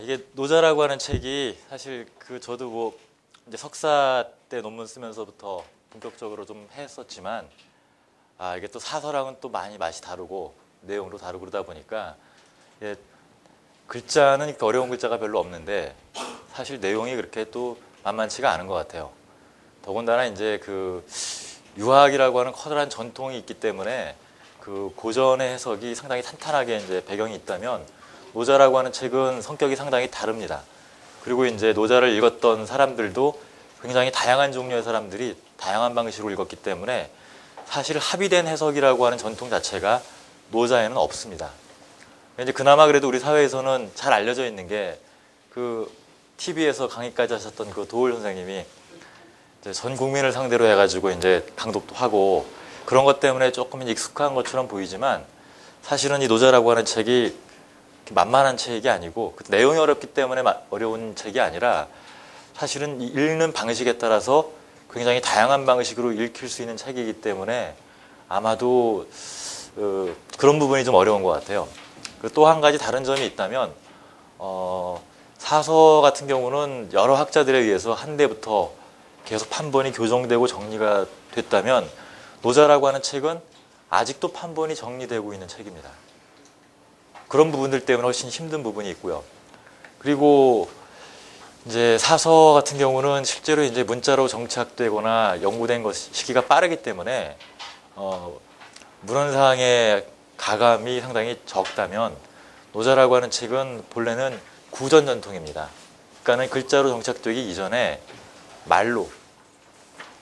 이게 노자라고 하는 책이 사실 저도 이제 석사 때 논문 쓰면서부터 본격적으로 좀 했었지만, 이게 또 사서랑은 또 많이 맛이 다르고 내용도 다르고 그러다 보니까, 예, 글자는 이렇게 어려운 글자가 별로 없는데 사실 내용이 그렇게 또 만만치가 않은 것 같아요. 더군다나 이제 유학이라고 하는 커다란 전통이 있기 때문에 고전의 해석이 상당히 탄탄하게 이제 배경이 있다면, 노자라고 하는 책은 성격이 상당히 다릅니다. 그리고 이제 노자를 읽었던 사람들도 굉장히 다양한 종류의 사람들이 다양한 방식으로 읽었기 때문에 사실 합의된 해석이라고 하는 전통 자체가 노자에는 없습니다. 이제 그나마 그래도 우리 사회에서는 잘 알려져 있는 게 TV에서 강의까지 하셨던 도올 선생님이 이제 전 국민을 상대로 해가지고 이제 강독도 하고 그런 것 때문에 조금 익숙한 것처럼 보이지만, 사실은 이 노자라고 하는 책이 만만한 책이 아니고 내용이 어렵기 때문에 어려운 책이 아니라, 사실은 읽는 방식에 따라서 굉장히 다양한 방식으로 읽힐 수 있는 책이기 때문에 아마도 그런 부분이 좀 어려운 것 같아요. 또 한 가지 다른 점이 있다면, 사서 같은 경우는 여러 학자들에 의해서 한때부터 계속 판본이 교정되고 정리가 됐다면, 노자라고 하는 책은 아직도 판본이 정리되고 있는 책입니다. 그런 부분들 때문에 훨씬 힘든 부분이 있고요. 그리고 이제 사서 같은 경우는 실제로 이제 문자로 정착되거나 연구된 시기가 빠르기 때문에 문헌상의 가감이 상당히 적다면, 노자라고 하는 책은 본래는 구전 전통입니다. 그러니까는 글자로 정착되기 이전에 말로,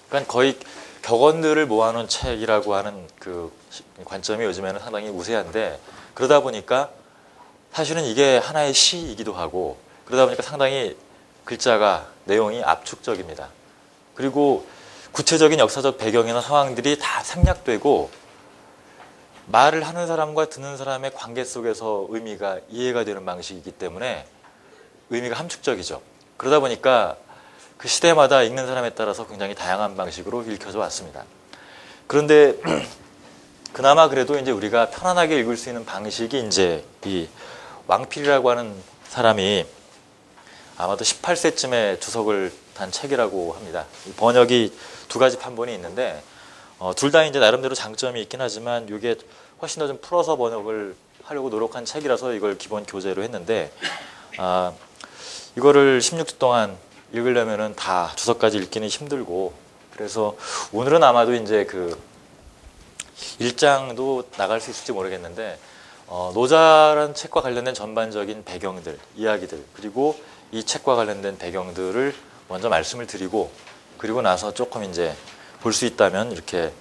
그러니까 거의 격언들을 모아놓은 책이라고 하는 관점이 요즘에는 상당히 우세한데, 그러다 보니까 사실은 이게 하나의 시이기도 하고, 그러다 보니까 상당히 글자가, 내용이 압축적입니다. 그리고 구체적인 역사적 배경이나 상황들이 다 생략되고, 말을 하는 사람과 듣는 사람의 관계 속에서 의미가 이해가 되는 방식이기 때문에 의미가 함축적이죠. 그러다 보니까 그 시대마다 읽는 사람에 따라서 굉장히 다양한 방식으로 읽혀져 왔습니다. 그런데 그나마 그래도 이제 우리가 편안하게 읽을 수 있는 방식이 이제 이 왕필이라고 하는 사람이 아마도 18세쯤에 주석을 단 책이라고 합니다. 번역이 두 가지 판본이 있는데, 둘 다 이제 나름대로 장점이 있긴 하지만 이게 훨씬 더 좀 풀어서 번역을 하려고 노력한 책이라서 이걸 기본 교재로 했는데, 이거를 16주 동안 읽으려면은 다 주석까지 읽기는 힘들고, 그래서 오늘은 아마도 이제 1장도 나갈 수 있을지 모르겠는데, 노자라는 책과 관련된 전반적인 배경들, 이야기들, 그리고 이 책과 관련된 배경들을 먼저 말씀을 드리고, 그리고 나서 조금 이제 볼 수 있다면 이렇게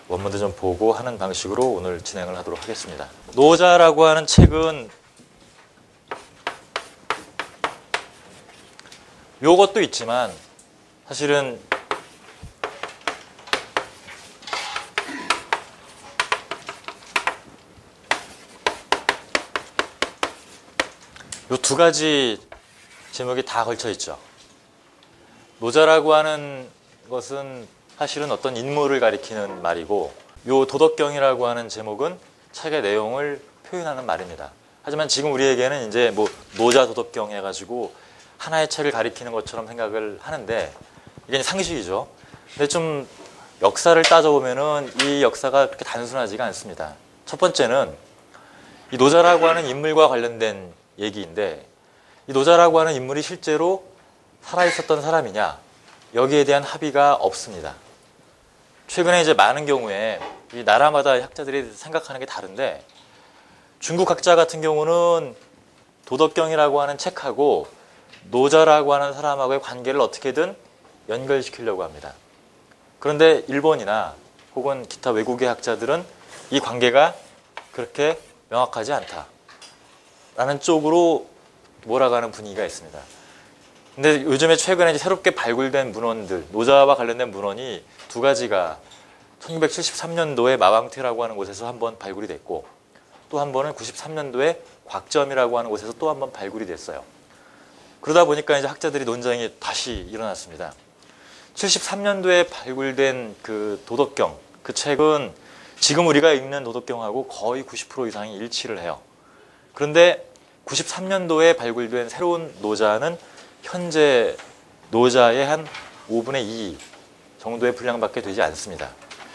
원문도 좀 보고 하는 방식으로 오늘 진행을 하도록 하겠습니다. 노자라고 하는 책은 요것도 있지만 사실은 요 두 가지 제목이 다 걸쳐 있죠. 노자라고 하는 것은 사실은 어떤 인물을 가리키는 말이고, 요 도덕경이라고 하는 제목은 책의 내용을 표현하는 말입니다. 하지만 지금 우리에게는 이제 노자 도덕경 해가지고 하나의 책을 가리키는 것처럼 생각을 하는데, 이게 상식이죠. 근데 좀 역사를 따져보면은 이 역사가 그렇게 단순하지가 않습니다. 첫 번째는 이 노자라고 하는 인물과 관련된 얘기인데, 이 노자라고 하는 인물이 실제로 살아있었던 사람이냐, 여기에 대한 합의가 없습니다. 최근에 이제 많은 경우에 이 나라마다 학자들이 생각하는 게 다른데, 중국 학자 같은 경우는 도덕경이라고 하는 책하고 노자라고 하는 사람하고의 관계를 어떻게든 연결시키려고 합니다. 그런데 일본이나 혹은 기타 외국의 학자들은 이 관계가 그렇게 명확하지 않다라는 쪽으로 몰아가는 분위기가 있습니다. 근데 요즘에 최근에 이제 새롭게 발굴된 문헌들, 노자와 관련된 문헌이 두 가지가 1973년도에 마왕퇴라고 하는 곳에서 한번 발굴이 됐고, 또 한 번은 93년도에 곽점이라고 하는 곳에서 또 한 번 발굴이 됐어요. 그러다 보니까 이제 학자들이 논쟁이 다시 일어났습니다. 73년도에 발굴된 도덕경, 그 책은 지금 우리가 읽는 도덕경하고 거의 90% 이상이 일치를 해요. 그런데 93년도에 발굴된 새로운 노자는 현재 노자의 한 5분의 2 정도의 분량밖에 되지 않습니다.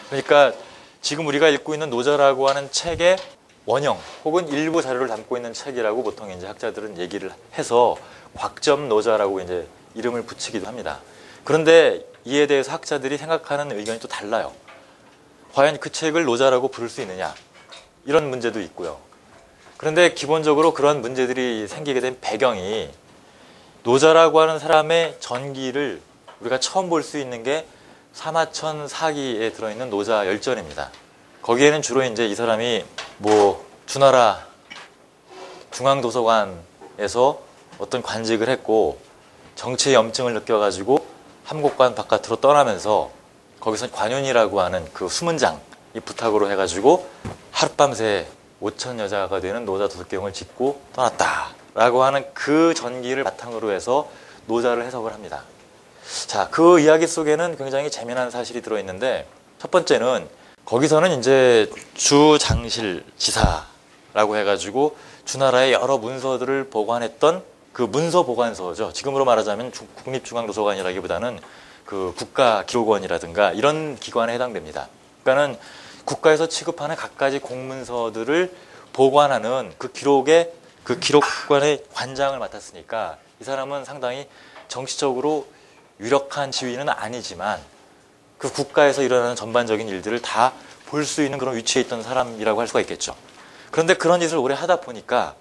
그러니까 지금 우리가 읽고 있는 노자라고 하는 책의 원형 혹은 일부 자료를 담고 있는 책이라고 보통 이제 학자들은 얘기를 해서 곽점 노자라고 이제 이름을 붙이기도 합니다. 그런데 이에 대해서 학자들이 생각하는 의견이 또 달라요. 과연 그 책을 노자라고 부를 수 있느냐? 이런 문제도 있고요. 그런데 기본적으로 그런 문제들이 생기게 된 배경이 노자라고 하는 사람의 전기를 우리가 처음 볼 수 있는 게 사마천 사기에 들어있는 노자 열전입니다. 거기에는 주로 이제 이 사람이 뭐 주나라 중앙도서관에서 어떤 관직을 했고 정치의 염증을 느껴가지고 함곡관 바깥으로 떠나면서 거기서 관윤이라고 하는 그 수문장 이 부탁으로 해가지고 하룻밤새 5천 여자가 되는 노자 도덕경을 짓고 떠났다라고 하는 그 전기를 바탕으로 해서 노자를 해석을 합니다. 자, 그 이야기 속에는 굉장히 재미난 사실이 들어있는데 첫 번째는 거기서는 이제 주장실 지사라고 해가지고 주나라의 여러 문서들을 보관했던 그 문서 보관소죠. 지금으로 말하자면 국립중앙도서관이라기보다는 그 국가기록원이라든가 이런 기관에 해당됩니다. 그러니까는 국가에서 취급하는 갖가지 공문서들을 보관하는 그 기록의 그 기록관의 관장을 맡았으니까 이 사람은 상당히 정치적으로 유력한 지위는 아니지만 그 국가에서 일어나는 전반적인 일들을 다 볼 수 있는 그런 위치에 있던 사람이라고 할 수가 있겠죠. 그런데 그런 짓을 오래 하다 보니까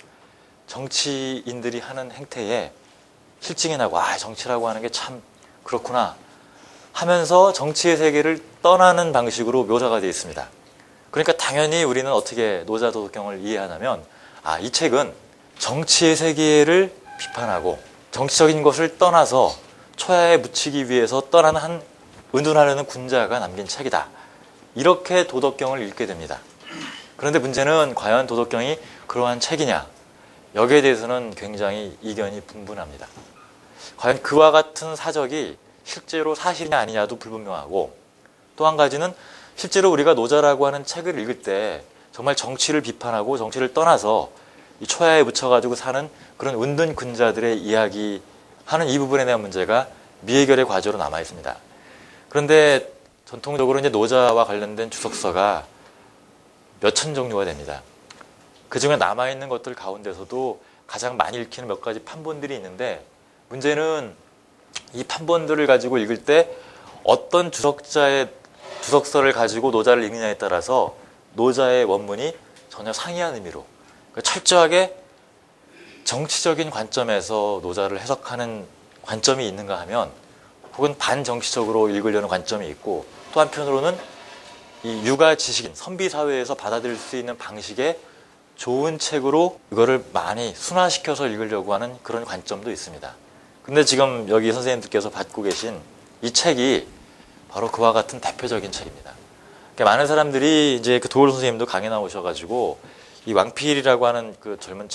정치인들이 하는 행태에 실증이 나고 정치라고 하는 게 참 그렇구나 하면서 정치의 세계를 떠나는 방식으로 묘사가 되어 있습니다. 그러니까 당연히 우리는 어떻게 노자 도덕경을 이해하냐면 이 책은 정치의 세계를 비판하고 정치적인 것을 떠나서 초야에 묻히기 위해서 떠난 한 은둔하려는 군자가 남긴 책이다. 이렇게 도덕경을 읽게 됩니다. 그런데 문제는 과연 도덕경이 그러한 책이냐? 여기에 대해서는 굉장히 이견이 분분합니다. 과연 그와 같은 사적이 실제로 사실이냐 아니냐도 불분명하고 또 한 가지는 실제로 우리가 노자라고 하는 책을 읽을 때 정말 정치를 비판하고 정치를 떠나서 이 초야에 묻혀가지고 사는 그런 은둔 군자들의 이야기하는 이 부분에 대한 문제가 미해결의 과제로 남아 있습니다. 그런데 전통적으로 이제 노자와 관련된 주석서가 몇천 종류가 됩니다. 그 중에 남아있는 것들 가운데서도 가장 많이 읽히는 몇 가지 판본들이 있는데 문제는 이 판본들을 가지고 읽을 때 어떤 주석자의 주석서를 가지고 노자를 읽느냐에 따라서 노자의 원문이 전혀 상이한 의미로 철저하게 정치적인 관점에서 노자를 해석하는 관점이 있는가 하면 혹은 반정치적으로 읽으려는 관점이 있고 또 한편으로는 이 육아 지식인 선비사회에서 받아들일 수 있는 방식의 좋은 책으로 이거를 많이 순화시켜서 읽으려고 하는 그런 관점도 있습니다. 근데 지금 여기 선생님들께서 받고 계신 이 책이 바로 그와 같은 대표적인 책입니다. 그러니까 많은 사람들이 이제 그 도올 선생님도 강의 나오셔가지고 이 왕필이라고 하는 그 젊은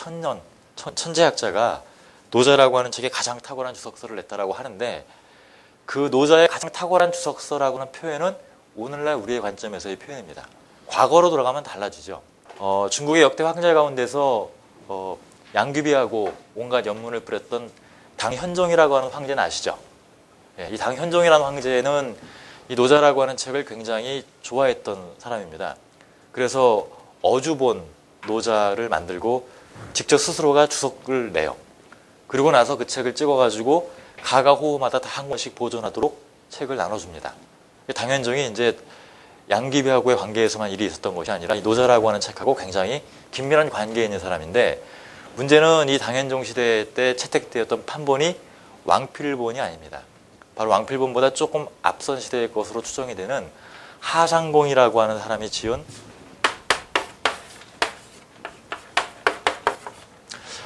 천재학자가 노자라고 하는 책에 가장 탁월한 주석서를 냈다라고 하는데 그 노자의 가장 탁월한 주석서라고 하는 표현은 오늘날 우리의 관점에서의 표현입니다. 과거로 돌아가면 달라지죠. 중국의 역대 황제 가운데서 양귀비하고 온갖 연문을 부렸던 당현종이라고 하는 황제는 아시죠? 이 당현종이라는 황제는 이 노자라고 하는 책을 굉장히 좋아했던 사람입니다. 그래서 어주본 노자를 만들고 직접 스스로가 주석을 내요. 그리고 나서 그 책을 찍어가지고 가가호호마다 다 한 권씩 보존하도록 책을 나눠줍니다. 당현종이 이제 양귀비하고의 관계에서만 일이 있었던 것이 아니라 이 노자라고 하는 책하고 굉장히 긴밀한 관계에 있는 사람인데 문제는 이 당현종 시대 때 채택되었던 판본이 왕필본이 아닙니다. 바로 왕필본보다 조금 앞선 시대의 것으로 추정이 되는 하상공이라고 하는 사람이 지은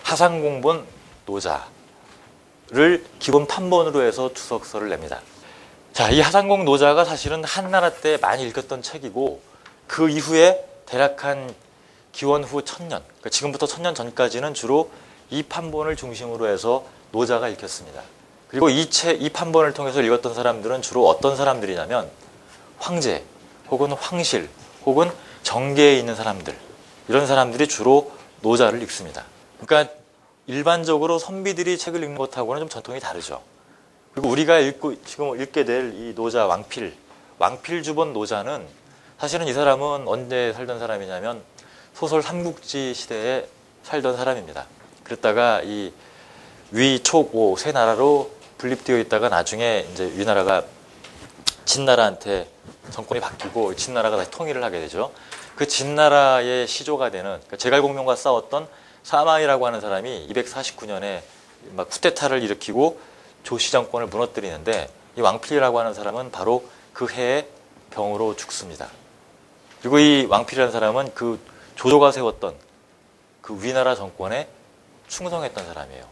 하상공본 노자를 기본 판본으로 해서 주석서를 냅니다. 자, 이 하상공 노자가 사실은 한나라 때 많이 읽혔던 책이고 그 이후에 대략 한 기원 후 1000년, 그러니까 지금부터 1000년 전까지는 주로 이 판본을 중심으로 해서 노자가 읽혔습니다. 그리고 이 판본을 통해서 읽었던 사람들은 주로 어떤 사람들이냐면 황제 혹은 황실 혹은 정계에 있는 사람들, 이런 사람들이 주로 노자를 읽습니다. 그러니까 일반적으로 선비들이 책을 읽는 것하고는 좀 전통이 다르죠. 그리고 우리가 지금 읽게 될 이 노자 왕필 주본 노자는 사실은 이 사람은 언제 살던 사람이냐면 소설 삼국지 시대에 살던 사람입니다. 그랬다가 이 위, 촉, 오 세 나라로 분립되어 있다가 나중에 이제 위나라가 진나라한테 정권이 바뀌고 진나라가 다시 통일을 하게 되죠. 그 진나라의 시조가 되는 그러니까 제갈공명과 싸웠던 사마이라고 하는 사람이 249년에 막 쿠데타를 일으키고 조씨 정권을 무너뜨리는데 이 왕필이라고 하는 사람은 바로 그 해에 병으로 죽습니다. 그리고 이 왕필이라는 사람은 그 조조가 세웠던 그 위나라 정권에 충성했던 사람이에요.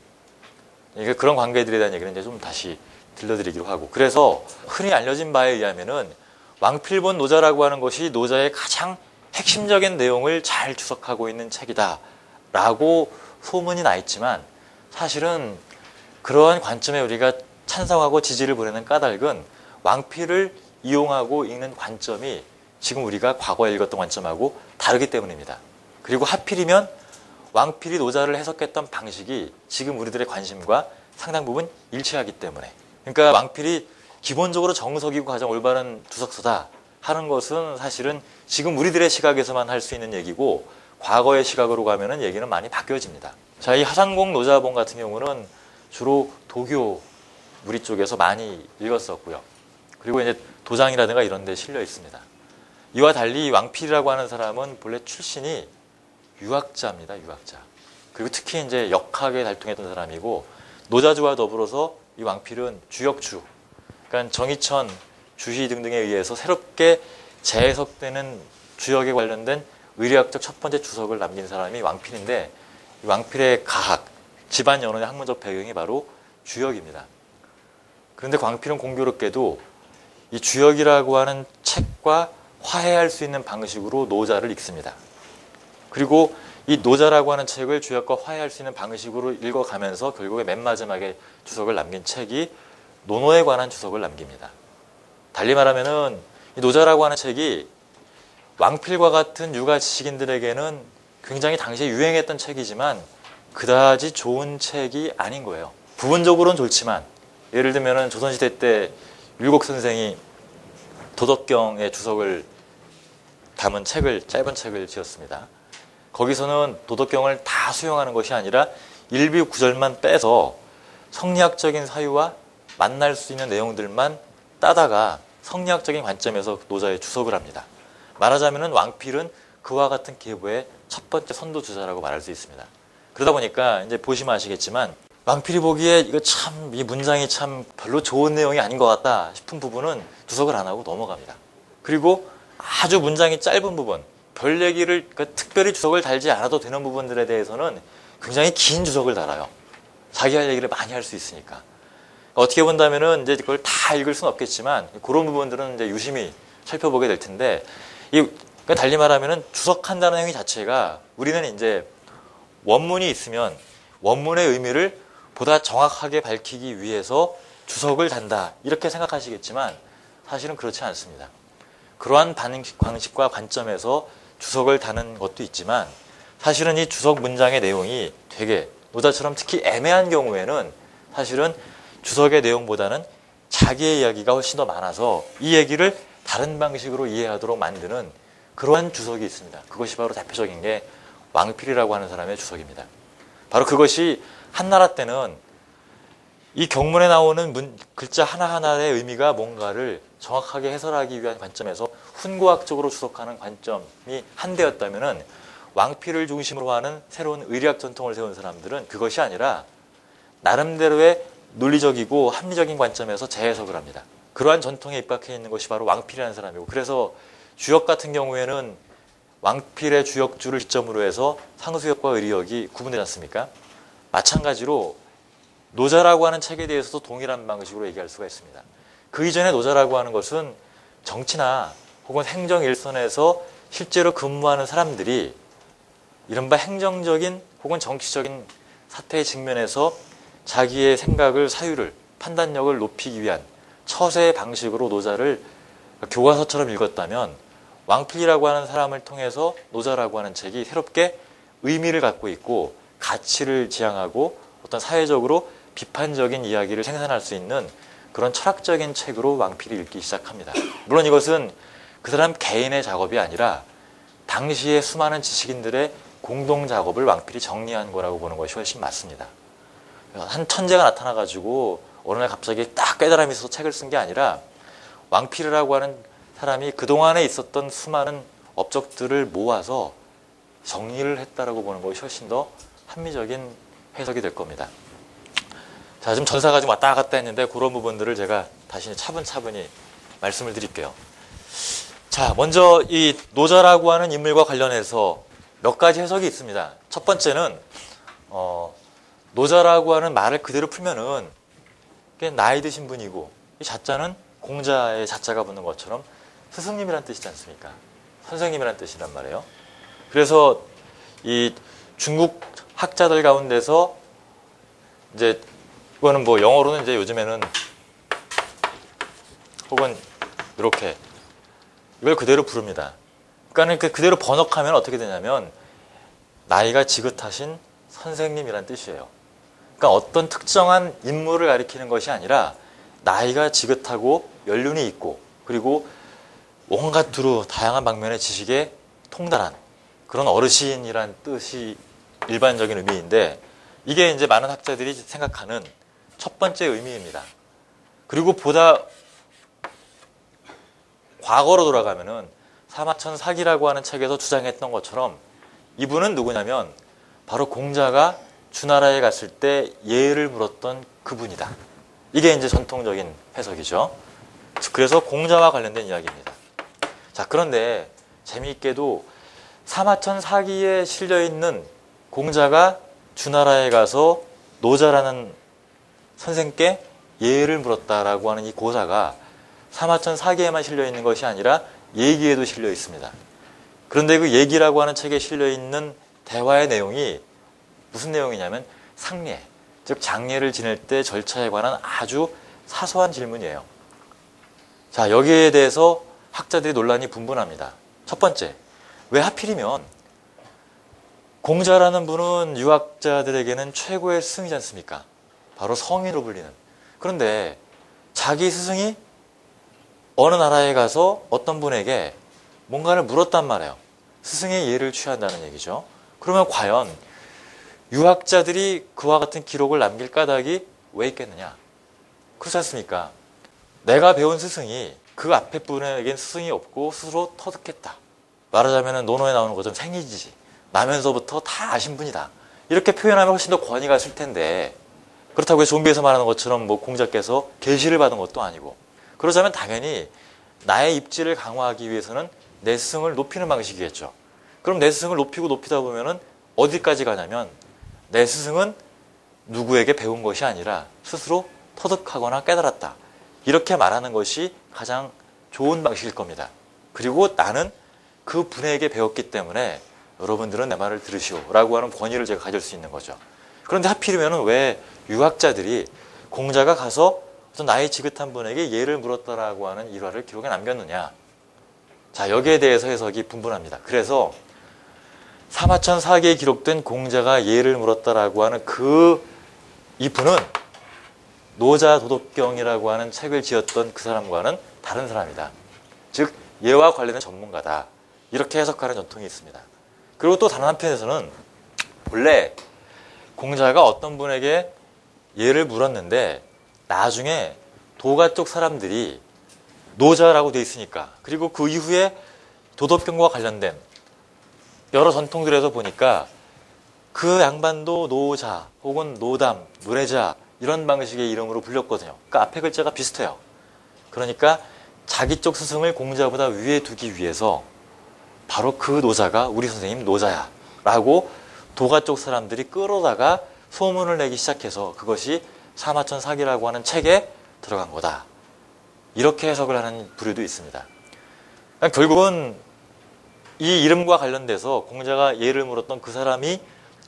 그러니까 그런 관계들에 대한 얘기는 이제 좀 다시 들려드리기로 하고, 그래서 흔히 알려진 바에 의하면은 왕필본 노자라고 하는 것이 노자의 가장 핵심적인 내용을 잘 추석하고 있는 책이다 라고 소문이 나 있지만, 사실은 그러한 관점에 우리가 찬성하고 지지를 보내는 까닭은 왕필을 이용하고 읽는 관점이 지금 우리가 과거에 읽었던 관점하고 다르기 때문입니다. 그리고 하필이면 왕필이 노자를 해석했던 방식이 지금 우리들의 관심과 상당 부분 일치하기 때문에, 그러니까 왕필이 기본적으로 정석이고 가장 올바른 주석서다 하는 것은 사실은 지금 우리들의 시각에서만 할 수 있는 얘기고, 과거의 시각으로 가면은 얘기는 많이 바뀌어집니다. 자, 이 하상공 노자본 같은 경우는 주로 도교 무리 쪽에서 많이 읽었었고요. 그리고 이제 도장이라든가 이런 데 실려 있습니다. 이와 달리 왕필이라고 하는 사람은 본래 출신이 유학자입니다. 유학자. 그리고 특히 이제 역학에 달동했던 사람이고, 노자주와 더불어서 이 왕필은 주역주, 그러니까 정의천, 주희 등등에 의해서 새롭게 재해석되는 주역에 관련된 의례학적 첫 번째 주석을 남긴 사람이 왕필인데, 이 왕필의 가학, 집안 연원의 학문적 배경이 바로 주역입니다. 그런데 왕필은 공교롭게도 이 주역이라고 하는 책과 화해할 수 있는 방식으로 노자를 읽습니다. 그리고 이 노자라고 하는 책을 주역과 화해할 수 있는 방식으로 읽어가면서 결국에 맨 마지막에 주석을 남긴 책이 논어에 관한 주석을 남깁니다. 달리 말하면은 이 노자라고 하는 책이 왕필과 같은 유가 지식인들에게는 굉장히 당시에 유행했던 책이지만 그다지 좋은 책이 아닌 거예요. 부분적으로는 좋지만, 예를 들면은 조선시대 때 율곡 선생이 도덕경의 주석을 담은 책을, 짧은 책을 지었습니다. 거기서는 도덕경을 다 수용하는 것이 아니라 일부 구절만 빼서 성리학적인 사유와 만날 수 있는 내용들만 따다가 성리학적인 관점에서 노자의 주석을 합니다. 말하자면은 왕필은 그와 같은 계보의 첫 번째 선도주자라고 말할 수 있습니다. 그러다 보니까 이제 보시면 아시겠지만, 왕필이 보기에 이거 참, 이 문장이 참 별로 좋은 내용이 아닌 것 같다 싶은 부분은 주석을 안 하고 넘어갑니다. 그리고 아주 문장이 짧은 부분, 별 얘기를, 그러니까 특별히 주석을 달지 않아도 되는 부분들에 대해서는 굉장히 긴 주석을 달아요. 자기 할 얘기를 많이 할 수 있으니까. 어떻게 본다면은 이제 그걸 다 읽을 수는 없겠지만, 그런 부분들은 이제 유심히 살펴보게 될 텐데, 그러니까 달리 말하면은 주석한다는 행위 자체가, 우리는 이제 원문이 있으면 원문의 의미를 보다 정확하게 밝히기 위해서 주석을 단다 이렇게 생각하시겠지만, 사실은 그렇지 않습니다. 그러한 방식과 관점에서 주석을 다는 것도 있지만, 사실은 이 주석 문장의 내용이 되게 노자처럼 특히 애매한 경우에는 사실은 주석의 내용보다는 자기의 이야기가 훨씬 더 많아서 이 얘기를 다른 방식으로 이해하도록 만드는 그러한 주석이 있습니다. 그것이 바로 대표적인 게 왕필이라고 하는 사람의 주석입니다. 바로 그것이 한나라 때는 이 경문에 나오는 글자 하나하나의 의미가 뭔가를 정확하게 해설하기 위한 관점에서 훈구학적으로 주석하는 관점이 한대였다면은, 왕필을 중심으로 하는 새로운 의리학 전통을 세운 사람들은 그것이 아니라 나름대로의 논리적이고 합리적인 관점에서 재해석을 합니다. 그러한 전통에 입각해 있는 것이 바로 왕필이라는 사람이고, 그래서 주역 같은 경우에는 왕필의 주역주를 기점으로 해서 상수역과 의리역이 구분되지 않습니까? 마찬가지로 노자라고 하는 책에 대해서도 동일한 방식으로 얘기할 수가 있습니다. 그 이전에 노자라고 하는 것은 정치나 혹은 행정 일선에서 실제로 근무하는 사람들이 이른바 행정적인 혹은 정치적인 사태에 직면해서 자기의 생각을, 사유를, 판단력을 높이기 위한 처세의 방식으로 노자를 교과서처럼 읽었다면, 왕필이라고 하는 사람을 통해서 노자라고 하는 책이 새롭게 의미를 갖고 있고 가치를 지향하고 어떤 사회적으로 비판적인 이야기를 생산할 수 있는 그런 철학적인 책으로 왕필이 읽기 시작합니다. 물론 이것은 그 사람 개인의 작업이 아니라 당시의 수많은 지식인들의 공동 작업을 왕필이 정리한 거라고 보는 것이 훨씬 맞습니다. 한 천재가 나타나가지고 어느 날 갑자기 딱 깨달음이 있어서 책을 쓴 게 아니라 왕필이라고 하는 사람이 그동안에 있었던 수많은 업적들을 모아서 정리를 했다라고 보는 것이 훨씬 더 합리적인 해석이 될 겁니다. 자, 지금 전사가 좀 왔다 갔다 했는데 그런 부분들을 제가 다시 차분차분히 말씀을 드릴게요. 자, 먼저 이 노자라고 하는 인물과 관련해서 몇 가지 해석이 있습니다. 첫 번째는 노자라고 하는 말을 그대로 풀면은 나이 드신 분이고 이 자자는 공자의 자자가 붙는 것처럼 스승님이란 뜻이지 않습니까? 선생님이란 뜻이란 말이에요. 그래서 이 중국 학자들 가운데서 이제 이거는 뭐 영어로는 이제 요즘에는 혹은 이렇게 이걸 그대로 부릅니다. 그러니까 그대로 번역하면 어떻게 되냐면 나이가 지긋하신 선생님이란 뜻이에요. 그러니까 어떤 특정한 인물을 가리키는 것이 아니라 나이가 지긋하고 연륜이 있고 그리고 온갖 두루 다양한 방면의 지식에 통달한 그런 어르신이란 뜻이 일반적인 의미인데 이게 이제 많은 학자들이 생각하는 첫 번째 의미입니다. 그리고 보다 과거로 돌아가면은 사마천사기라고 하는 책에서 주장했던 것처럼 이분은 누구냐면 바로 공자가 주나라에 갔을 때 예를 물었던 그분이다. 이게 이제 전통적인 해석이죠. 그래서 공자와 관련된 이야기입니다. 자, 그런데 재미있게도 사마천사기에 실려있는 공자가 주나라에 가서 노자라는 선생께 예를 물었다라고 하는 이 고사가 사마천사기에만 실려있는 것이 아니라 예기에도 실려 있습니다. 그런데 그 예기라고 하는 책에 실려있는 대화의 내용이 무슨 내용이냐면 상례, 즉 장례를 지낼 때 절차에 관한 아주 사소한 질문이에요. 자, 여기에 대해서 학자들이 논란이 분분합니다. 첫 번째, 왜 하필이면 공자라는 분은 유학자들에게는 최고의 스승이지 않습니까? 바로 성인으로 불리는. 그런데 자기 스승이 어느 나라에 가서 어떤 분에게 뭔가를 물었단 말이에요. 스승의 예를 취한다는 얘기죠. 그러면 과연 유학자들이 그와 같은 기록을 남길 까닭이 왜 있겠느냐? 그렇지 않습니까? 내가 배운 스승이 그 앞에 분에겐 스승이 없고 스스로 터득했다. 말하자면 논어에 나오는 것처럼 생이지지. 나면서부터 다 아신 분이다. 이렇게 표현하면 훨씬 더 권위가 있을 텐데 그렇다고 해서 좀비에서 말하는 것처럼 뭐 공자께서 계시를 받은 것도 아니고 그러자면 당연히 나의 입지를 강화하기 위해서는 내 스승을 높이는 방식이겠죠. 그럼 내 스승을 높이고 높이다 보면은 어디까지 가냐면 내 스승은 누구에게 배운 것이 아니라 스스로 터득하거나 깨달았다. 이렇게 말하는 것이 가장 좋은 방식일 겁니다. 그리고 나는 그 분에게 배웠기 때문에 여러분들은 내 말을 들으시오 라고 하는 권위를 제가 가질 수 있는 거죠. 그런데 하필이면 왜 유학자들이 공자가 가서 어떤 나이 지긋한 분에게 예를 물었다라고 하는 일화를 기록에 남겼느냐. 자, 여기에 대해서 해석이 분분합니다. 그래서 사마천사기에 기록된 공자가 예를 물었다라고 하는 이 분은 노자도덕경이라고 하는 책을 지었던 그 사람과는 다른 사람이다. 즉 예와 관련된 전문가다. 이렇게 해석하는 전통이 있습니다. 그리고 또 다른 한편에서는 본래 공자가 어떤 분에게 예를 물었는데 나중에 도가 쪽 사람들이 노자라고 돼 있으니까 그리고 그 이후에 도덕경과 관련된 여러 전통들에서 보니까 그 양반도 노자 혹은 노담, 노래자 이런 방식의 이름으로 불렸거든요. 그러니까 앞에 글자가 비슷해요. 그러니까 자기 쪽 스승을 공자보다 위에 두기 위해서 바로 그 노자가 우리 선생님 노자야 라고 도가 쪽 사람들이 끌어다가 소문을 내기 시작해서 그것이 사마천사기라고 하는 책에 들어간 거다. 이렇게 해석을 하는 부류도 있습니다. 그러니까 결국은 이 이름과 관련돼서 공자가 예를 물었던 그 사람이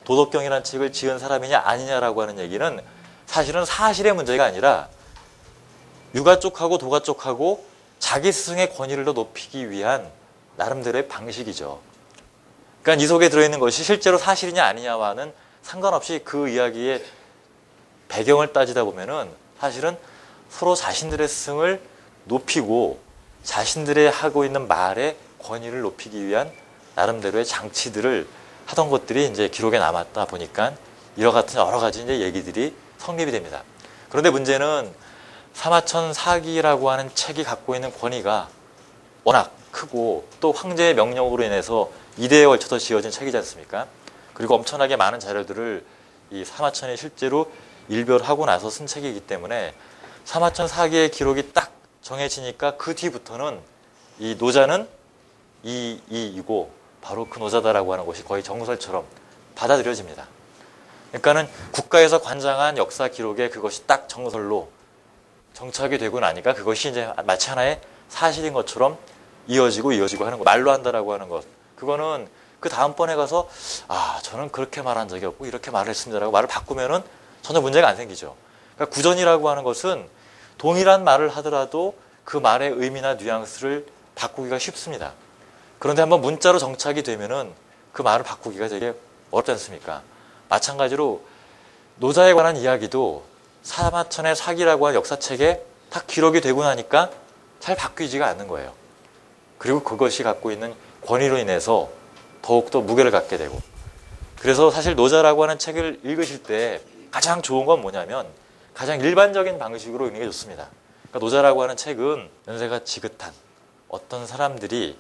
도덕경이라는 책을 지은 사람이냐 아니냐라고 하는 얘기는 사실은 사실의 문제가 아니라 유가 쪽하고 도가 쪽하고 자기 스승의 권위를 더 높이기 위한 나름대로의 방식이죠. 그러니까 이 속에 들어있는 것이 실제로 사실이냐 아니냐와는 상관없이 그 이야기의 배경을 따지다 보면은 사실은 서로 자신들의 스승을 높이고 자신들의 하고 있는 말의 권위를 높이기 위한 나름대로의 장치들을 하던 것들이 이제 기록에 남았다 보니까 이와 같은 여러 가지 이제 얘기들이 성립이 됩니다. 그런데 문제는 사마천 사기라고 하는 책이 갖고 있는 권위가 워낙 크고 또 황제의 명령으로 인해서 2대에 걸쳐서 지어진 책이지 않습니까? 그리고 엄청나게 많은 자료들을 이 사마천이 실제로 일별하고 나서 쓴 책이기 때문에 사마천 사기의 기록이 딱 정해지니까 그 뒤부터는 이 노자는 이고 바로 그 노자다라고 하는 것이 거의 정설처럼 받아들여집니다. 그러니까는 국가에서 관장한 역사 기록에 그것이 딱 정설로 정착이 되고 나니까 그것이 이제 마치 하나의 사실인 것처럼 이어지고 하는 것. 말로 한다라고 하는 것. 그거는 그 다음번에 가서 저는 그렇게 말한 적이 없고 이렇게 말을 했습니다라고 말을 바꾸면은 전혀 문제가 안 생기죠. 그러니까 구전이라고 하는 것은 동일한 말을 하더라도 그 말의 의미나 뉘앙스를 바꾸기가 쉽습니다. 그런데 한번 문자로 정착이 되면은 그 말을 바꾸기가 되게 어렵지 않습니까? 마찬가지로 노자에 관한 이야기도 사마천의 사기라고 하는 역사책에 다 기록이 되고 나니까 잘 바뀌지가 않는 거예요. 그리고 그것이 갖고 있는 권위로 인해서 더욱더 무게를 갖게 되고, 그래서 사실 노자라고 하는 책을 읽으실 때 가장 좋은 건 뭐냐면 가장 일반적인 방식으로 읽는 게 좋습니다. 그러니까 노자라고 하는 책은 연세가 지긋한 어떤 사람들이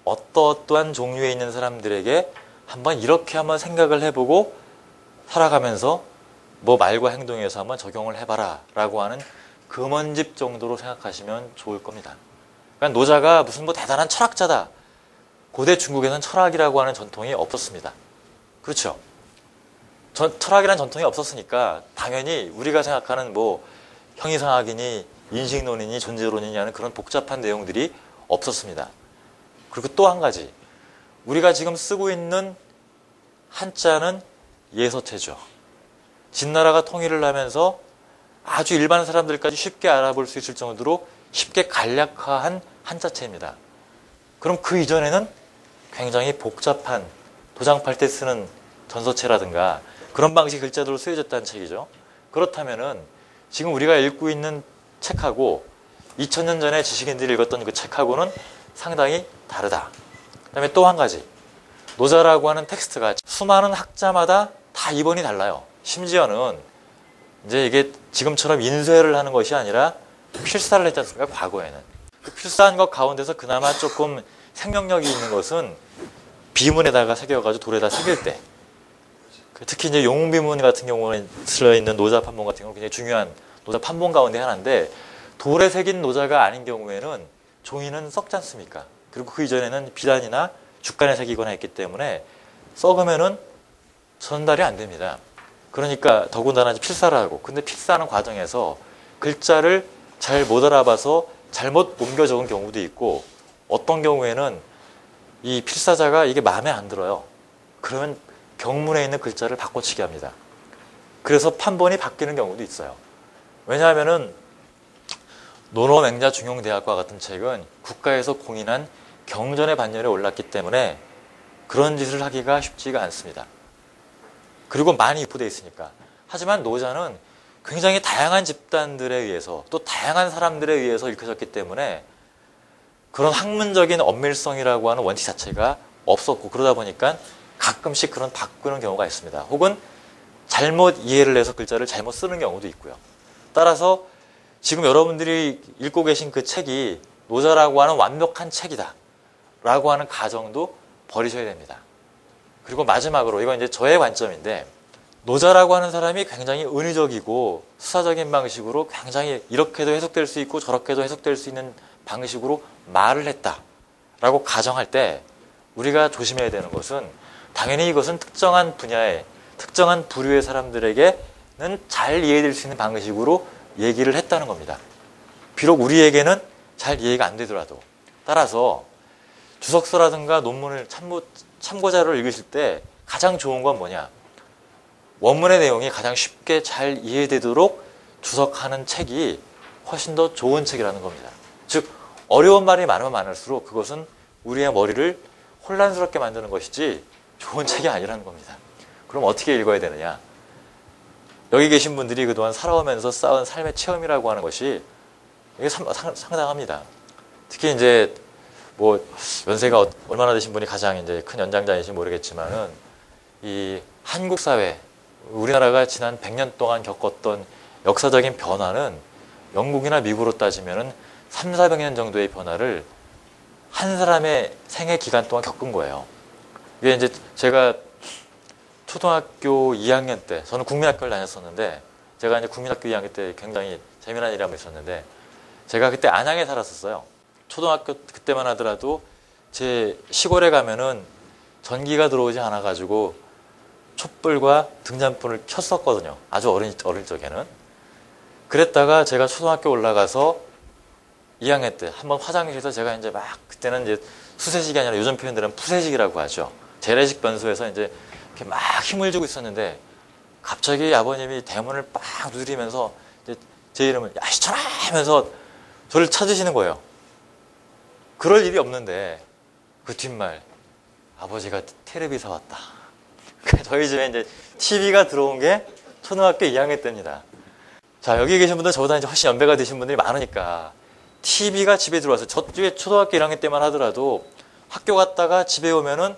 어떠한 종류에 있는 사람들에게 한번 생각을 해보고 살아가면서 뭐 말과 행동에서 한번 적용을 해봐라 라고 하는 금원집 정도로 생각하시면 좋을 겁니다. 그러니까 노자가 무슨 뭐 대단한 철학자다. 고대 중국에는 철학이라고 하는 전통이 없었습니다. 그렇죠? 철학이라는 전통이 없었으니까 당연히 우리가 생각하는 뭐 형이상학이니 인식론이니 존재론이니 하는 그런 복잡한 내용들이 없었습니다. 그리고 또 한 가지, 우리가 지금 쓰고 있는 한자는 예서체죠. 진나라가 통일을 하면서 아주 일반 사람들까지 쉽게 알아볼 수 있을 정도로 쉽게 간략화한 한자체입니다. 그럼 그 이전에는 굉장히 복잡한 도장 팔 때 쓰는 전서체라든가 그런 방식 글자들로 쓰여졌다는 책이죠. 그렇다면은 지금 우리가 읽고 있는 책하고 2000년 전에 지식인들이 읽었던 그 책하고는 상당히 다르다. 그다음에 또 한 가지, 노자라고 하는 텍스트가 수많은 학자마다 다 이번이 달라요. 심지어는 이제 이게 지금처럼 인쇄를 하는 것이 아니라 필사를 했지 않습니까? 과거에는. 그 필사한 것 가운데서 그나마 조금 생명력이 있는 것은 비문에다가 새겨가지고 돌에다 새길 때, 특히 이제 용비문 같은 경우는 들어있는 노자 판본 같은 경우는 굉장히 중요한 노자 판본 가운데 하나인데, 돌에 새긴 노자가 아닌 경우에는 종이는 썩지 않습니까? 그리고 그 이전에는 비단이나 죽간에 새기거나 했기 때문에 썩으면은 전달이 안 됩니다. 그러니까 더군다나 필사를 하고, 근데 필사하는 과정에서 글자를 잘 못 알아봐서 잘못 옮겨 적은 경우도 있고, 어떤 경우에는 이 필사자가 이게 마음에 안 들어요. 그러면 경문에 있는 글자를 바꿔치기 합니다. 그래서 판본이 바뀌는 경우도 있어요. 왜냐하면은 논어맹자 중용대학과 같은 책은 국가에서 공인한 경전의 반열에 올랐기 때문에 그런 짓을 하기가 쉽지가 않습니다. 그리고 많이 유포되어 있으니까. 하지만 노자는 굉장히 다양한 집단들에 의해서 또 다양한 사람들에 의해서 읽혀졌기 때문에 그런 학문적인 엄밀성이라고 하는 원칙 자체가 없었고, 그러다 보니까 가끔씩 그런 바꾸는 경우가 있습니다. 혹은 잘못 이해를 해서 글자를 잘못 쓰는 경우도 있고요. 따라서 지금 여러분들이 읽고 계신 그 책이 노자라고 하는 완벽한 책이다 라고 하는 가정도 버리셔야 됩니다. 그리고 마지막으로, 이건 이제 저의 관점인데, 노자라고 하는 사람이 굉장히 은유적이고 수사적인 방식으로 굉장히 이렇게도 해석될 수 있고 저렇게도 해석될 수 있는 방식으로 말을 했다라고 가정할 때 우리가 조심해야 되는 것은, 당연히 이것은 특정한 분야의 특정한 부류의 사람들에게는 잘 이해될 수 있는 방식으로 얘기를 했다는 겁니다. 비록 우리에게는 잘 이해가 안 되더라도. 따라서 주석서라든가 논문을 참고자료를 읽으실 때 가장 좋은 건 뭐냐? 원문의 내용이 가장 쉽게 잘 이해되도록 주석하는 책이 훨씬 더 좋은 책이라는 겁니다. 즉, 어려운 말이 많으면 많을수록 그것은 우리의 머리를 혼란스럽게 만드는 것이지 좋은 책이 아니라는 겁니다. 그럼 어떻게 읽어야 되느냐? 여기 계신 분들이 그동안 살아오면서 쌓은 삶의 체험이라고 하는 것이 이게 상당합니다. 특히 이제 뭐 연세가 얼마나 되신 분이 가장 이제 큰 연장자인지 모르겠지만은 이 한국 사회, 우리나라가 지난 100년 동안 겪었던 역사적인 변화는 영국이나 미국으로 따지면은 3, 400년 정도의 변화를 한 사람의 생애 기간 동안 겪은 거예요. 이게 이제 제가 초등학교 2학년 때, 저는 국민학교를 다녔었는데, 제가 이제 국민학교 2학년 때 굉장히 재미난 일이 한번 있었는데, 제가 그때 안양에 살았었어요. 초등학교 그때만 하더라도 제 시골에 가면은 전기가 들어오지 않아가지고 촛불과 등잔불을 켰었거든요. 아주 어릴 적에는. 그랬다가 제가 초등학교 올라가서 2학년 때 한번 화장실에서 제가 이제 막 그때는 이제 수세식이 아니라 요즘 표현들은 푸세식이라고 하죠. 재래식 변소에서 이제 이렇게 막 힘을 주고 있었는데 갑자기 아버님이 대문을 빡 두드리면서 이제 제 이름을 야 시천아 하면서 저를 찾으시는 거예요. 그럴 일이 없는데 그 뒷말 아버지가 테레비 사왔다. 저희 집에 이제 TV가 들어온 게 초등학교 2학년 때입니다. 자, 여기 계신 분들 저보다 이제 훨씬 연배가 되신 분들이 많으니까 TV가 집에 들어와서 저쪽에 초등학교 1학년 때만 하더라도 학교 갔다가 집에 오면은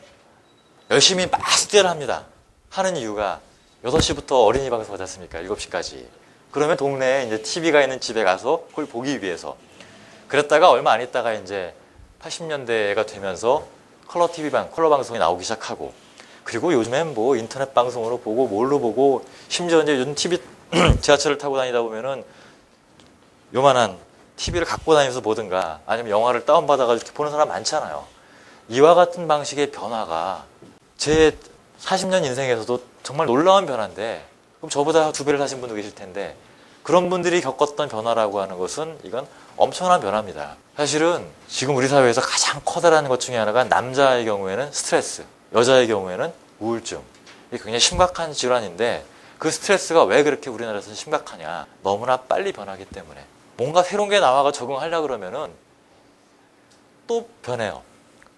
열심히 막 숙제를 합니다. 하는 이유가 6시부터 어린이 방송 하지 않습니까? 7시까지. 그러면 동네에 이제 TV가 있는 집에 가서 그걸 보기 위해서. 그랬다가 얼마 안 있다가 이제 80년대가 되면서 컬러 방송이 나오기 시작하고 그리고 요즘엔 뭐 인터넷 방송으로 보고 뭘로 보고 심지어 이제 요즘 TV 지하철을 타고 다니다 보면은 요만한 TV를 갖고 다니면서 보든가 아니면 영화를 다운받아가지고 보는 사람 많잖아요. 이와 같은 방식의 변화가 제 40년 인생에서도 정말 놀라운 변화인데 그럼 저보다 2배를 사신 분도 계실 텐데 그런 분들이 겪었던 변화라고 하는 것은 이건 엄청난 변화입니다. 사실은 지금 우리 사회에서 가장 커다란 것 중에 하나가 남자의 경우에는 스트레스, 여자의 경우에는 우울증. 이게 굉장히 심각한 질환인데 그 스트레스가 왜 그렇게 우리나라에서는 심각하냐. 너무나 빨리 변하기 때문에. 뭔가 새로운 게 나와가 적응하려고 그러면은 또 변해요.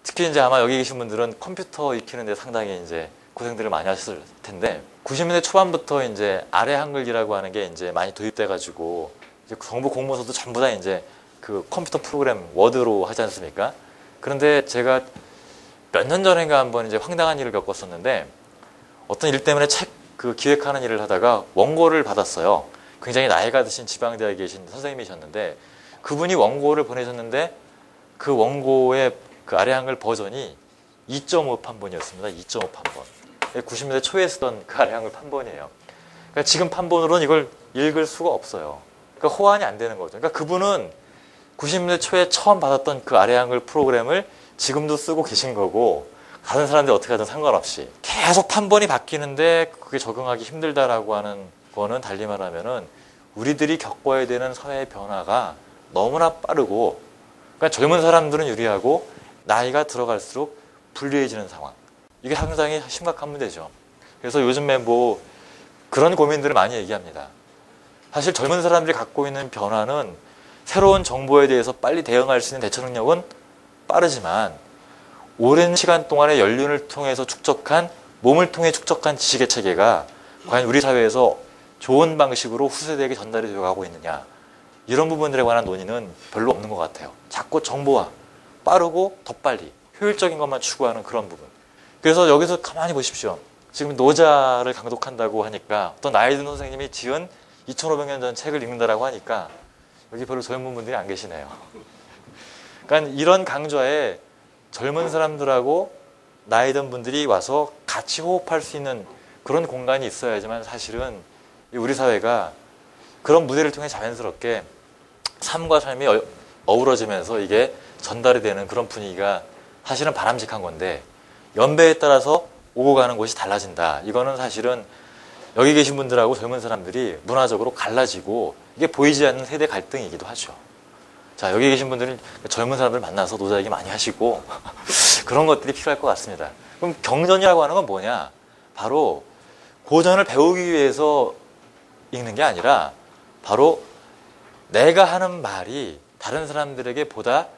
특히 이제 아마 여기 계신 분들은 컴퓨터 익히는데 상당히 이제 고생들을 많이 하셨을 텐데 90년대 초반부터 이제 아래 한글이라고 하는 게 이제 많이 도입돼가지고 이제 정부 공문서도 전부 다 이제 그 컴퓨터 프로그램 워드로 하지 않습니까? 그런데 제가 몇 년 전인가 한번 이제 황당한 일을 겪었었는데 어떤 일 때문에 책 그 기획하는 일을 하다가 원고를 받았어요. 굉장히 나이가 드신 지방대학에 계신 선생님이셨는데 그분이 원고를 보내셨는데 그 원고의 그 아래 한글 버전이 2.5 판본이었습니다. 2.5 판본. 90년대 초에 쓰던 그 아래 한글 판본이에요. 그러니까 지금 판본으로는 이걸 읽을 수가 없어요. 그러니까 호환이 안 되는 거죠. 그러니까 그분은 90년대 초에 처음 받았던 그 아래 한글 프로그램을 지금도 쓰고 계신 거고 다른 사람들이 어떻게 하든 상관없이 계속 판본이 바뀌는데 그게 적응하기 힘들다라고 하는 거는 달리 말하면은 우리들이 겪어야 되는 사회의 변화가 너무나 빠르고 그러니까 젊은 사람들은 유리하고 나이가 들어갈수록 불리해지는 상황. 이게 상당히 심각한 문제죠. 그래서 요즘에 뭐 그런 고민들을 많이 얘기합니다. 사실 젊은 사람들이 갖고 있는 변화는 새로운 정보에 대해서 빨리 대응할 수 있는 대처 능력은 빠르지만 오랜 시간 동안의 연륜을 통해서 축적한 몸을 통해 축적한 지식의 체계가 과연 우리 사회에서 좋은 방식으로 후세대에게 전달이 되어가고 있느냐 이런 부분들에 관한 논의는 별로 없는 것 같아요. 자꾸 정보화 빠르고 더 빨리 효율적인 것만 추구하는 그런 부분. 그래서 여기서 가만히 보십시오. 지금 노자를 강독한다고 하니까 어떤 나이 든 선생님이 지은 2500년 전 책을 읽는다라고 하니까 여기 별로 젊은 분들이 안 계시네요. 그러니까 이런 강좌에 젊은 사람들하고 나이 든 분들이 와서 같이 호흡할 수 있는 그런 공간이 있어야지만 사실은 우리 사회가 그런 무대를 통해 자연스럽게 삶과 삶이 어우러지면서 이게 전달이 되는 그런 분위기가 사실은 바람직한 건데 연배에 따라서 오고 가는 곳이 달라진다. 이거는 사실은 여기 계신 분들하고 젊은 사람들이 문화적으로 갈라지고 이게 보이지 않는 세대 갈등이기도 하죠. 자, 여기 계신 분들은 젊은 사람들 만나서 노자 얘기 많이 하시고 그런 것들이 필요할 것 같습니다. 그럼 경전이라고 하는 건 뭐냐? 바로 고전을 배우기 위해서 읽는 게 아니라 바로 내가 하는 말이 다른 사람들에게 보다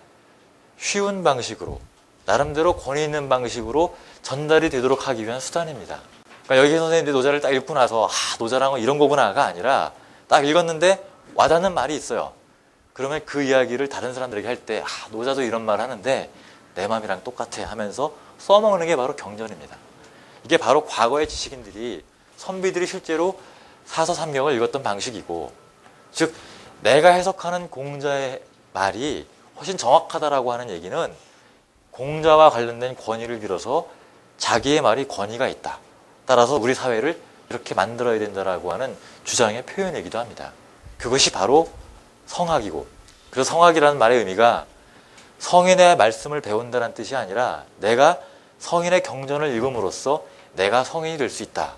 쉬운 방식으로 나름대로 권위 있는 방식으로 전달이 되도록 하기 위한 수단입니다. 그러니까 여기 선생님들이 노자를 딱 읽고 나서 노자란 건 이런 거구나가 아니라 딱 읽었는데 와닿는 말이 있어요. 그러면 그 이야기를 다른 사람들에게 할 때 노자도 이런 말 하는데 내 마음이랑 똑같아 하면서 써먹는 게 바로 경전입니다. 이게 바로 과거의 지식인들이 선비들이 실제로 사서삼경을 읽었던 방식이고, 즉 내가 해석하는 공자의 말이 훨씬 정확하다라고 하는 얘기는 공자와 관련된 권위를 빌어서 자기의 말이 권위가 있다. 따라서 우리 사회를 이렇게 만들어야 된다라고 하는 주장의 표현이기도 합니다. 그것이 바로 성학이고, 그래서 성학이라는 말의 의미가 성인의 말씀을 배운다는 뜻이 아니라 내가 성인의 경전을 읽음으로써 내가 성인이 될 수 있다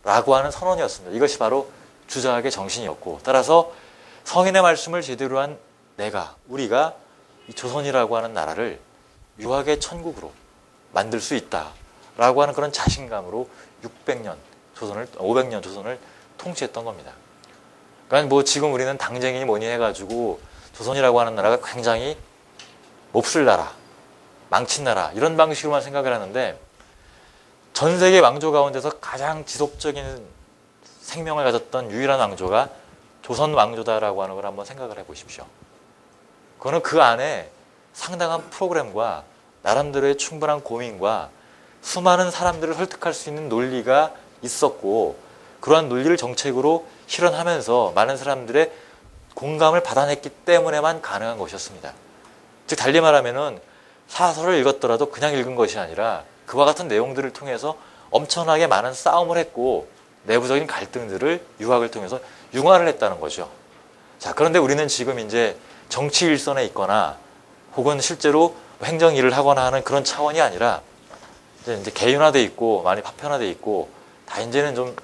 라고 하는 선언이었습니다. 이것이 바로 주자학의 정신이었고, 따라서 성인의 말씀을 제대로 한 내가, 우리가 이 조선이라고 하는 나라를 유학의 천국으로 만들 수 있다라고 하는 그런 자신감으로 600년 조선을, 500년 조선을 통치했던 겁니다. 그러니까 뭐 지금 우리는 당쟁이니 뭐니 해가지고 조선이라고 하는 나라가 굉장히 몹쓸 나라, 망친 나라 이런 방식으로만 생각을 하는데, 전 세계 왕조 가운데서 가장 지속적인 생명을 가졌던 유일한 왕조가 조선 왕조다라고 하는 걸 한번 생각을 해보십시오. 그거는 그 안에 상당한 프로그램과 나름대로의 충분한 고민과 수많은 사람들을 설득할 수 있는 논리가 있었고, 그러한 논리를 정책으로 실현하면서 많은 사람들의 공감을 받아냈기 때문에만 가능한 것이었습니다. 즉 달리 말하면은 사설을 읽었더라도 그냥 읽은 것이 아니라 그와 같은 내용들을 통해서 엄청나게 많은 싸움을 했고 내부적인 갈등들을 유학을 통해서 융화를 했다는 거죠. 자, 그런데 우리는 지금 이제 정치 일선에 있거나 혹은 실제로 행정 일을 하거나 하는 그런 차원이 아니라 이제 개인화돼 있고 많이 파편화돼 있고 다 이제는 좀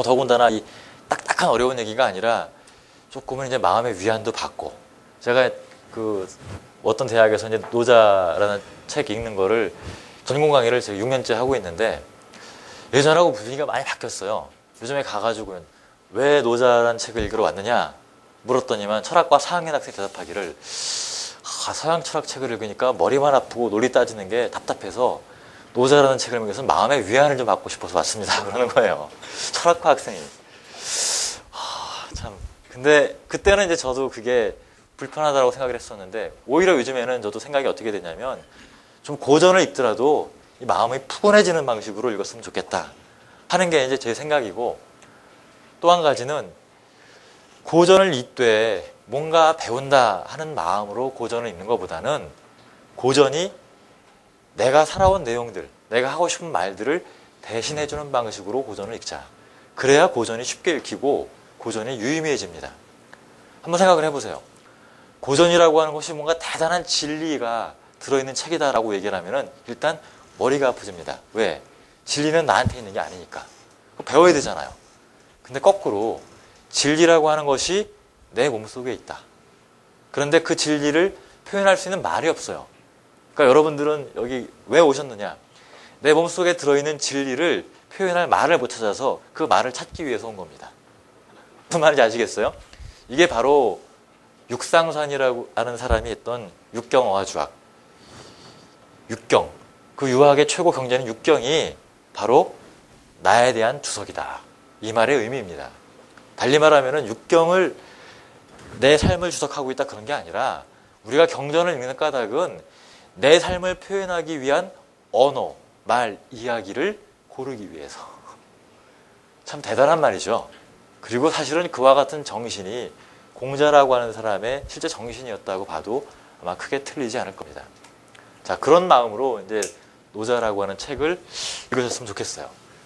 더군다나 이 딱딱한 어려운 얘기가 아니라 조금은 이제 마음의 위안도 받고, 제가 그 어떤 대학에서 이제 노자라는 책 읽는 거를 전공 강의를 제가 6년째 하고 있는데 예전하고 분위기가 많이 바뀌었어요. 요즘에 가가지고 왜 노자라는 책을 읽으러 왔느냐 물었더니만 철학과 4학년 학생 대답하기를 서양 철학 책을 읽으니까 머리만 아프고 논리 따지는 게 답답해서 노자라는 책을 읽으면서 마음의 위안을 좀 받고 싶어서 왔습니다. 그러는 거예요. 철학과 학생이. 참. 근데 그때는 이제 저도 그게 불편하다고 생각을 했었는데, 오히려 요즘에는 저도 생각이 어떻게 되냐면 좀 고전을 읽더라도 이 마음이 푸근해지는 방식으로 읽었으면 좋겠다 하는 게 이제 제 생각이고, 또 한 가지는 고전을 읽되 뭔가 배운다 하는 마음으로 고전을 읽는 것보다는 고전이 내가 살아온 내용들, 내가 하고 싶은 말들을 대신해주는 방식으로 고전을 읽자. 그래야 고전이 쉽게 읽히고 고전이 유의미해집니다. 한번 생각을 해보세요. 고전이라고 하는 것이 뭔가 대단한 진리가 들어있는 책이다라고 얘기를 하면은 일단 머리가 아프집니다. 왜? 진리는 나한테 있는 게 아니니까. 배워야 되잖아요. 근데 거꾸로 진리라고 하는 것이 내 몸속에 있다. 그런데 그 진리를 표현할 수 있는 말이 없어요. 그러니까 여러분들은 여기 왜 오셨느냐? 내 몸속에 들어있는 진리를 표현할 말을 못 찾아서 그 말을 찾기 위해서 온 겁니다. 무슨 말인지 아시겠어요? 이게 바로 육상산이라고 하는 사람이 했던 육경어화주학. 육경. 그 유학의 최고 경제는 육경이 바로 나에 대한 주석이다. 이 말의 의미입니다. 달리 말하면 육경을 내 삶을 주석하고 있다 그런 게 아니라 우리가 경전을 읽는 까닭은 내 삶을 표현하기 위한 언어, 말, 이야기를 고르기 위해서. 참 대단한 말이죠. 그리고 사실은 그와 같은 정신이 공자라고 하는 사람의 실제 정신이었다고 봐도 아마 크게 틀리지 않을 겁니다. 자, 그런 마음으로 이제 노자라고 하는 책을 읽으셨으면 좋겠어요.